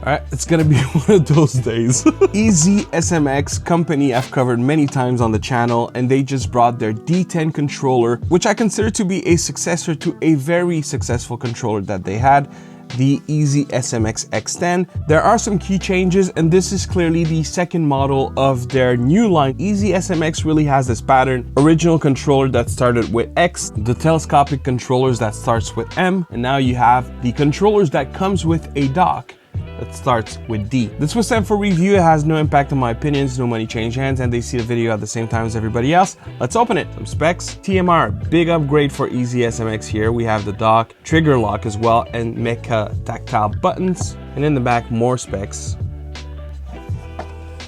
Alright, it's gonna be one of those days. EasySMX company I've covered many times on the channel, and they just brought their D10 controller, which I consider to be a successor to a very successful controller that they had, the EasySMX X10. There are some key changes, and this is clearly the second model of their new line. EasySMX really has this pattern: original controller that started with X, the telescopic controllers that starts with M, and now you have the controllers that comes with a dock that starts with D. This was sent for review. It has no impact on my opinions, no money changed hands, and they see the video at the same time as everybody else. Let's open it. Some specs. TMR, big upgrade for EasySMX here. We have the dock, trigger lock as well, and mecha tactile buttons. And in the back, more specs.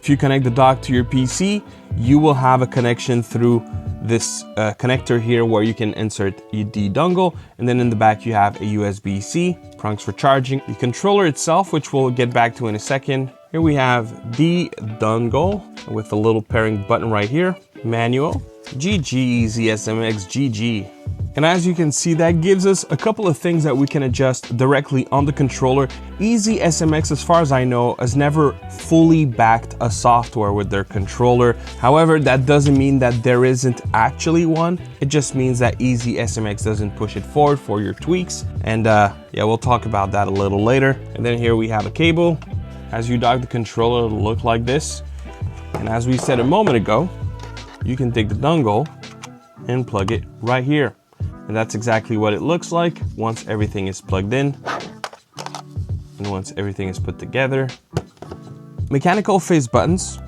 If you connect the dock to your PC, you will have a connection through this connector here where you can insert the dongle, and then in the back you have a USB-C, prongs for charging. The controller itself, which we'll get back to in a second. Here we have the dongle with a little pairing button right here. Manual. GG EasySMX, GG. And as you can see, that gives us a couple of things that we can adjust directly on the controller. EasySMX, as far as I know, has never fully backed a software with their controller. However, that doesn't mean that there isn't actually one. It just means that EasySMX doesn't push it forward for your tweaks. And yeah, we'll talk about that a little later. And then here we have a cable. As you dock the controller, it'll look like this. And as we said a moment ago, you can take the dongle and plug it right here. And that's exactly what it looks like once everything is plugged in and once everything is put together. Mechanical face buttons,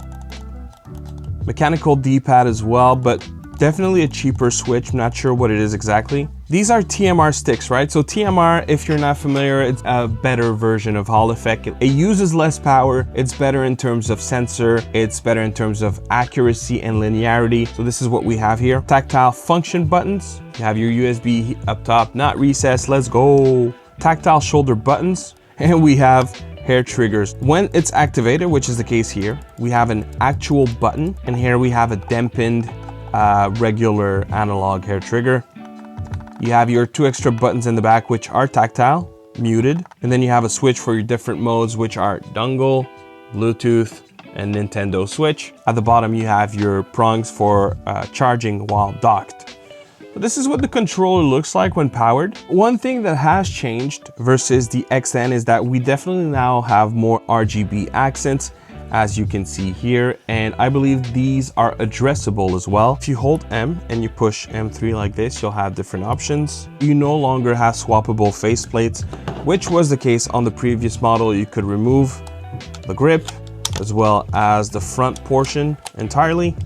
mechanical D-pad as well, but definitely a cheaper switch. I'm not sure what it is exactly. These are TMR sticks, right? So TMR, if you're not familiar, it's a better version of Hall Effect. It uses less power. It's better in terms of sensor. It's better in terms of accuracy and linearity. So this is what we have here. Tactile function buttons. You have your USB up top, not recessed. Let's go. Tactile shoulder buttons. And we have hair triggers. When it's activated, which is the case here, we have an actual button. And here we have a dampened regular analog hair trigger. You have your 2 extra buttons in the back, which are tactile, muted. And then you have a switch for your different modes, which are dongle, Bluetooth, and Nintendo Switch. At the bottom, you have your prongs for charging while docked. So this is what the controller looks like when powered. One thing that has changed versus the X10 is that we definitely now have more RGB accents, as you can see here, and I believe these are addressable as well. If you hold M and you push M3 like this, you'll have different options. You no longer have swappable faceplates, which was the case on the previous model. You could remove the grip as well as the front portion entirely.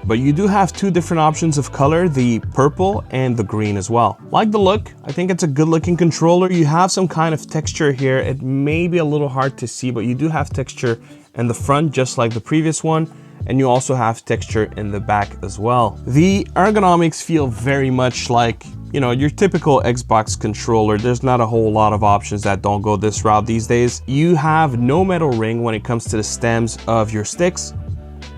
But you do have 2 different options of color, the purple and the green as well. Like the look, I think it's a good looking controller. You have some kind of texture here. It may be a little hard to see, but you do have texture in the front, just like the previous one. And you also have texture in the back as well. The ergonomics feel very much like, you know, your typical Xbox controller. There's not a whole lot of options that don't go this route these days. You have no metal ring when it comes to the stems of your sticks,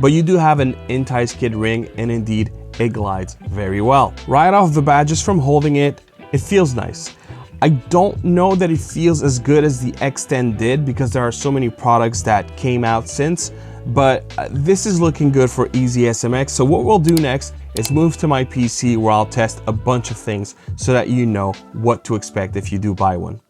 but you do have an anti-skid ring, and indeed it glides very well. Right off the bat, just from holding it, it feels nice. I don't know that it feels as good as the X10 did because there are so many products that came out since, but this is looking good for EasySMX. So what we'll do next is move to my PC where I'll test a bunch of things so that you know what to expect if you do buy one.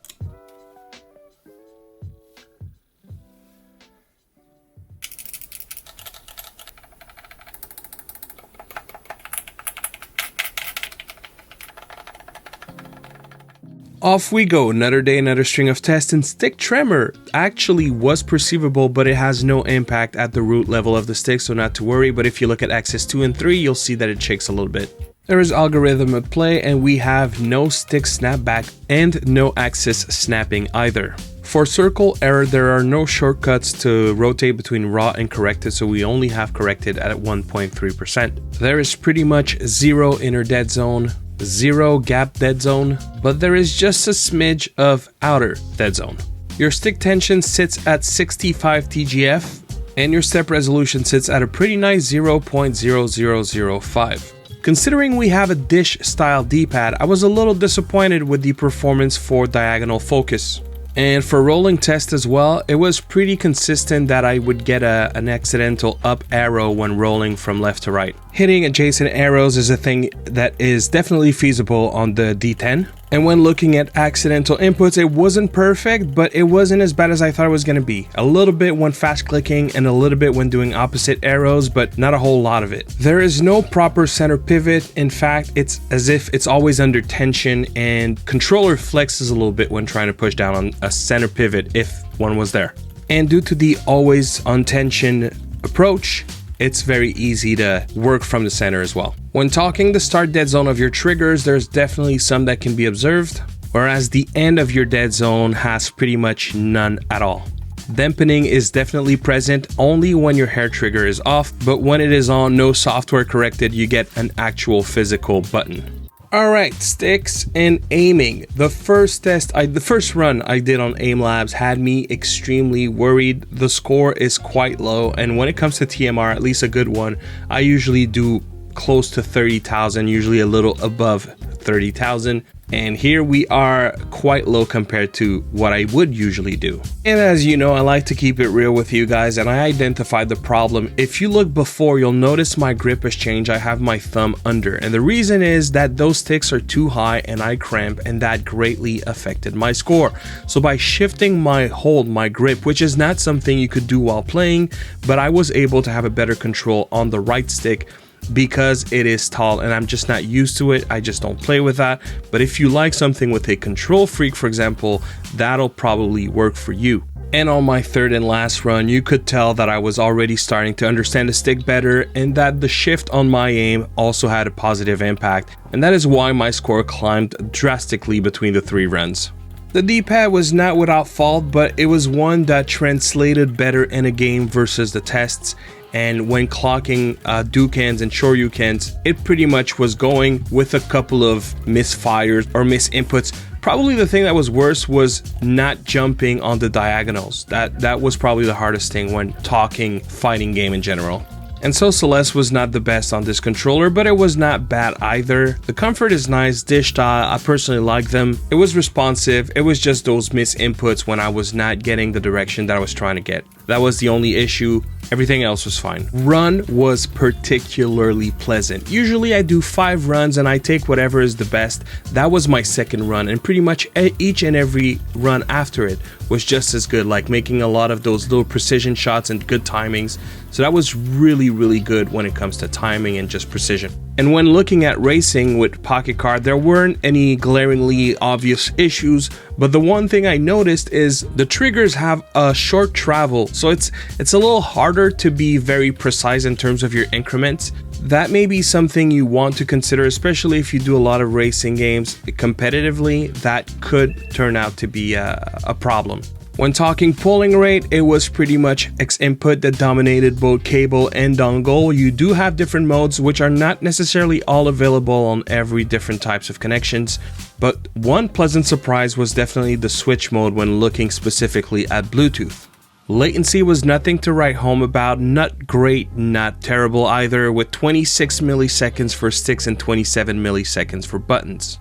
Off we go, another day, another string of tests, and stick tremor actually was perceivable, but it has no impact at the root level of the stick, so not to worry. But if you look at axis 2 and 3, you'll see that it shakes a little bit. There is algorithm at play, and we have no stick snapback and no axis snapping either. For circle error, there are no shortcuts to rotate between raw and corrected, so we only have corrected at 1.3%. There is pretty much 0 inner dead zone, 0 gap dead zone, but there is just a smidge of outer dead zone. Your stick tension sits at 65 TGF, and your step resolution sits at a pretty nice 0.0005. Considering we have a dish style D-pad, I was a little disappointed with the performance for diagonal focus. And for rolling test as well, it was pretty consistent that I would get an accidental up arrow when rolling from left to right. Hitting adjacent arrows is a thing that is definitely feasible on the D10. And when looking at accidental inputs, it wasn't perfect, but it wasn't as bad as I thought it was going to be. A little bit when fast clicking and a little bit when doing opposite arrows, but not a whole lot of it. There is no proper center pivot. In fact, it's as if it's always under tension, and controller flexes a little bit when trying to push down on a center pivot if one was there. And due to the always on tension approach, it's very easy to work from the center as well. When talking the start dead zone of your triggers, there's definitely some that can be observed, whereas the end of your dead zone has pretty much none at all. Dampening is definitely present only when your hair trigger is off, but when it is on, no software corrected, you get an actual physical button. Alright, sticks and aiming. The first run I did on Aim Labs had me extremely worried. The score is quite low, and when it comes to TMR, at least a good one, I usually do close to 30,000, usually a little above 30,000. And here we are quite low compared to what I would usually do. And as you know, I like to keep it real with you guys, and I identified the problem. If you look before, you'll notice my grip has changed. I have my thumb under, and the reason is that those sticks are too high and I cramp, and that greatly affected my score. So by shifting my hold, my grip, which is not something you could do while playing, but I was able to have a better control on the right stick because it is tall and I'm just not used to it. I just don't play with that. But if you like something with a control freak, for example, that'll probably work for you. And on my third and last run, you could tell that I was already starting to understand the stick better, and that the shift on my aim also had a positive impact, and that is why my score climbed drastically between the 3 runs. The D-pad was not without fault, but it was one that translated better in a game versus the tests. And when clocking Ducans and Shoryukens, it pretty much was going with a couple of misfires or misinputs. Probably the thing that was worse was not jumping on the diagonals. That was probably the hardest thing when talking fighting game in general. And so Celeste was not the best on this controller, but it was not bad either. The comfort is nice, dish style, I personally like them. It was responsive, it was just those misinputs when I was not getting the direction that I was trying to get. That was the only issue. Everything else was fine. Run was particularly pleasant. Usually I do 5 runs and I take whatever is the best. That was my second run, and pretty much each and every run after it was just as good, like making a lot of those little precision shots and good timings. So that was really good when it comes to timing and just precision. And when looking at racing with Pocket Card, there weren't any glaringly obvious issues, but the one thing I noticed is the triggers have a short travel, so it's a little harder to be very precise in terms of your increments. That may be something you want to consider, especially if you do a lot of racing games competitively. That could turn out to be a problem. When talking polling rate, it was pretty much X input that dominated both cable and dongle. You do have different modes, which are not necessarily all available on every different types of connections, but one pleasant surprise was definitely the switch mode when looking specifically at Bluetooth. Latency was nothing to write home about, not great, not terrible either, with 26 milliseconds for sticks and 27 milliseconds for buttons.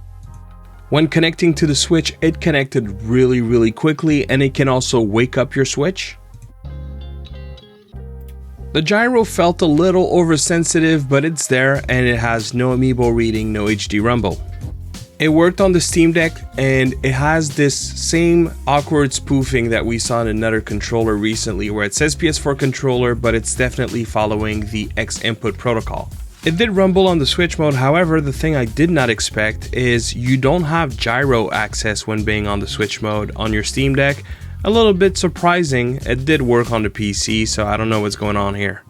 When connecting to the Switch, it connected really quickly, and it can also wake up your Switch. The gyro felt a little oversensitive, but it's there, and it has no amiibo reading, no HD rumble. It worked on the Steam Deck, and it has this same awkward spoofing that we saw in another controller recently, where it says PS4 controller, but it's definitely following the X input protocol. It did rumble on the Switch mode, however, the thing I did not expect is you don't have gyro access when being on the Switch mode on your Steam Deck. A little bit surprising. It did work on the PC, so I don't know what's going on here.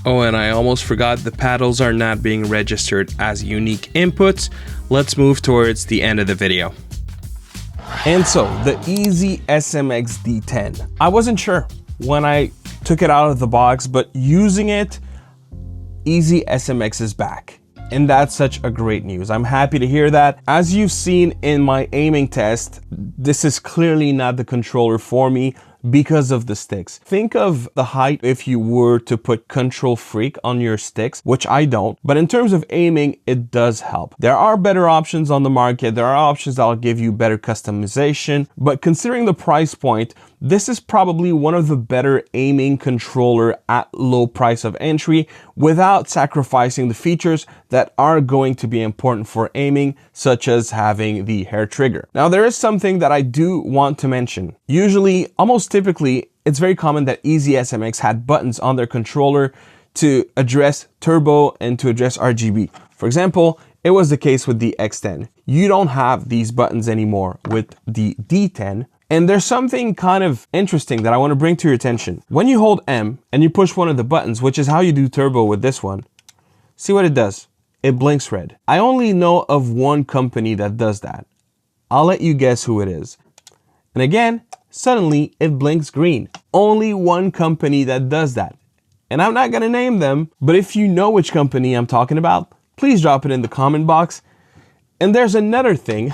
Oh, and I almost forgot, the paddles are not being registered as unique inputs. Let's move towards the end of the video. And so, the EasySMX D10. I wasn't sure when I took it out of the box, but using it, EasySMX is back, and that's such a great news. I'm happy to hear that. As you've seen in my aiming test, this is clearly not the controller for me. because of the sticks. Think of the height if you were to put Control Freak on your sticks, which I don't, but in terms of aiming, it does help. There are better options on the market. There are options that'll give you better customization, but considering the price point, this is probably one of the better aiming controller at low price of entry without sacrificing the features that are going to be important for aiming, such as having the hair trigger. Now, there is something that I do want to mention. Usually, almost typically, it's very common that EasySMX had buttons on their controller to address turbo and to address RGB. For example, it was the case with the X10. You don't have these buttons anymore with the D10. And there's something kind of interesting that I want to bring to your attention. When you hold M and you push one of the buttons, which is how you do turbo with this one, see what it does? It blinks red. I only know of one company that does that. I'll let you guess who it is. And again, suddenly it blinks green. Only one company that does that. And I'm not gonna name them, but if you know which company I'm talking about, please drop it in the comment box. And there's another thing.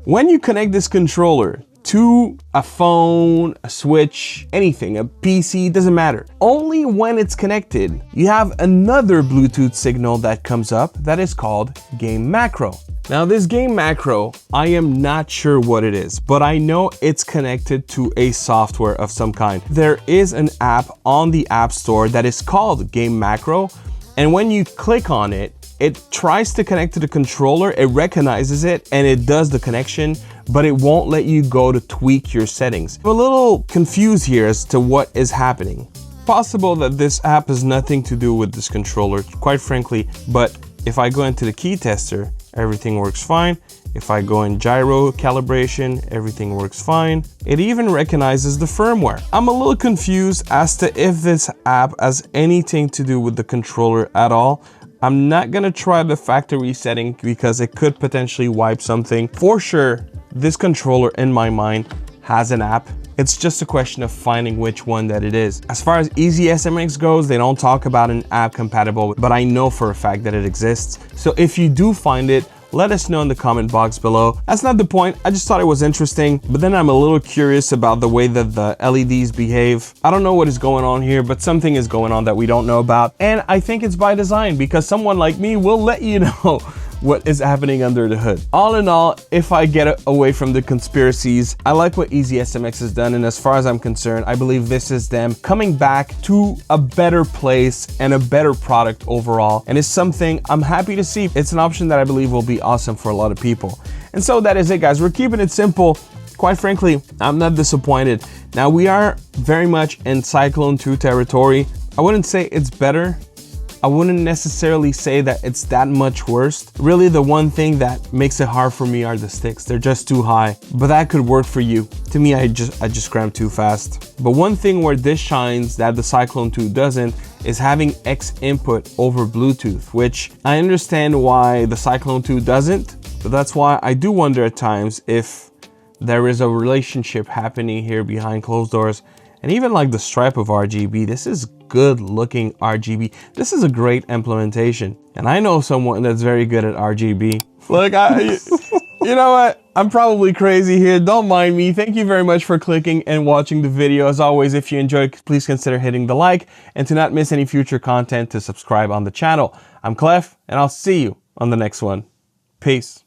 When you connect this controller to a phone, a Switch, anything, a PC, doesn't matter. Only when it's connected, you have another Bluetooth signal that comes up that is called Game Macro. Now this Game Macro, I am not sure what it is, but I know it's connected to a software of some kind. There is an app on the App Store that is called Game Macro, and when you click on it, it tries to connect to the controller, it recognizes it, and it does the connection, but it won't let you go to tweak your settings. I'm a little confused here as to what is happening. Possible that this app has nothing to do with this controller, quite frankly, but if I go into the key tester, everything works fine. If I go in gyro calibration, everything works fine. It even recognizes the firmware. I'm a little confused as to if this app has anything to do with the controller at all. I'm not gonna try the factory setting because it could potentially wipe something. For sure, this controller in my mind has an app. It's just a question of finding which one that it is. As far as EasySMX goes, they don't talk about an app compatible, but I know for a fact that it exists. So if you do find it, let us know in the comment box below. That's not the point, I just thought it was interesting, but then I'm a little curious about the way that the LEDs behave. I don't know what is going on here, but something is going on that we don't know about. And I think it's by design because someone like me will let you know what is happening under the hood. All in all, if I get away from the conspiracies, I like what EasySMX has done, and as far as I'm concerned, I believe this is them coming back to a better place and a better product overall, and it's something I'm happy to see. It's an option that I believe will be awesome for a lot of people. And so that is it, guys. We're keeping it simple. Quite frankly, I'm not disappointed. Now, we are very much in Cyclone 2 territory. I wouldn't say it's better. I wouldn't necessarily say that it's that much worse. Really, the one thing that makes it hard for me are the sticks. They're just too high, but that could work for you. To me, I just crammed too fast. But one thing where this shines that the Cyclone 2 doesn't is having X input over Bluetooth, which I understand why the Cyclone 2 doesn't, but that's why I do wonder at times if there is a relationship happening here behind closed doors. And even like the stripe of RGB, this is good looking RGB. This is a great implementation. And I know someone that's very good at RGB. Look, you know what? I'm probably crazy here. Don't mind me. Thank you very much for clicking and watching the video. As always, if you enjoyed, please consider hitting the like, and to not miss any future content, to subscribe on the channel. I'm Clef, and I'll see you on the next one. Peace.